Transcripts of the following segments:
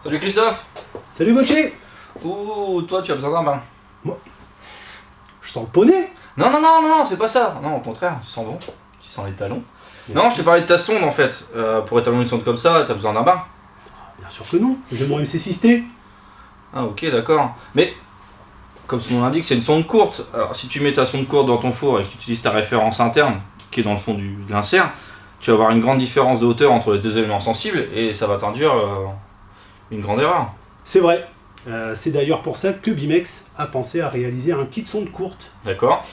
Salut Christophe. Salut Gauthier. Ouh, toi tu as besoin d'un bain. Moi, je sens le poney. Non, c'est pas ça. Non, au contraire, tu sens bon. Tu sens les talons. Non, je te parlais de ta sonde en fait. Pour étalonner une sonde comme ça, t'as besoin d'un bain. Bien sûr que non, j'ai mon MC6T. Ah ok, d'accord. Mais, comme son nom l'indique, c'est une sonde courte. Alors si tu mets ta sonde courte dans ton four et que tu utilises ta référence interne, qui est dans le fond de l'insert, tu vas avoir une grande différence de hauteur entre les deux éléments sensibles et ça va t'induire une grande erreur. C'est vrai. C'est d'ailleurs pour ça que Bimex a pensé à réaliser un kit sonde courte. D'accord.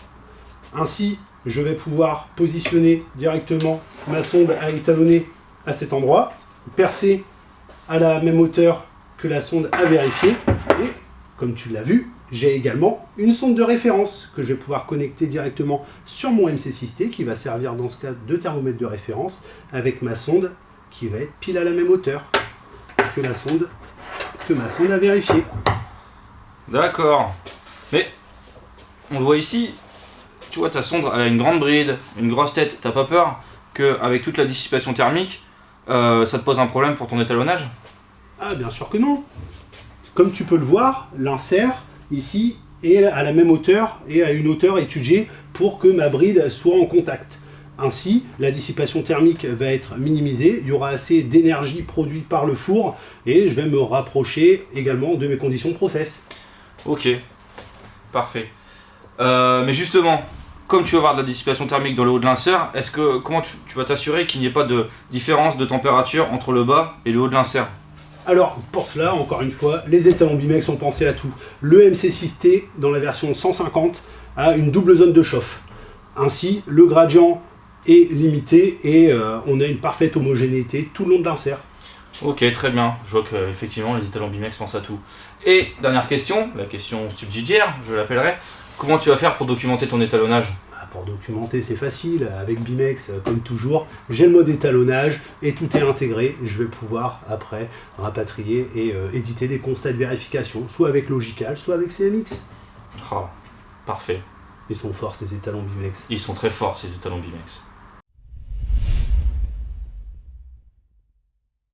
Ainsi, je vais pouvoir positionner directement ma sonde à étalonner à cet endroit, percer à la même hauteur que la sonde à vérifier. Et, comme tu l'as vu, j'ai également une sonde de référence que je vais pouvoir connecter directement sur mon MC6T qui va servir dans ce cas de thermomètre de référence avec ma sonde qui va être pile à la même hauteur que ma sonde à vérifier. D'accord. Mais, on le voit ici, tu vois, ta sonde elle a une grande bride, une grosse tête. T'as pas peur qu'avec toute la dissipation thermique, ça te pose un problème pour ton étalonnage? Ah, bien sûr que non. Comme tu peux le voir, l'insert ici est à la même hauteur et à une hauteur étudiée pour que ma bride soit en contact. Ainsi, la dissipation thermique va être minimisée, il y aura assez d'énergie produite par le four et je vais me rapprocher également de mes conditions de process. Ok, parfait. Mais justement, comme tu vas avoir de la dissipation thermique dans le haut de l'insert, comment tu vas t'assurer qu'il n'y ait pas de différence de température entre le bas et le haut de l'insert? Alors, pour cela, encore une fois, les étalons Bimex ont pensé à tout. Le MC6T, dans la version 150, a une double zone de chauffe. Ainsi, le gradient est limité et on a une parfaite homogénéité tout le long de l'insert. Ok, très bien. Je vois qu'effectivement, les étalons Bimex pensent à tout. Et, dernière question, la question subsidiaire, je l'appellerai. Comment tu vas faire pour documenter ton étalonnage? Pour documenter, c'est facile. Avec Bimex, comme toujours, j'ai le mode étalonnage et tout est intégré. Je vais pouvoir, après, rapatrier et éditer des constats de vérification, soit avec Logical, soit avec CMX. Oh, parfait. Ils sont forts, ces étalons Bimex. Ils sont très forts, ces étalons Bimex.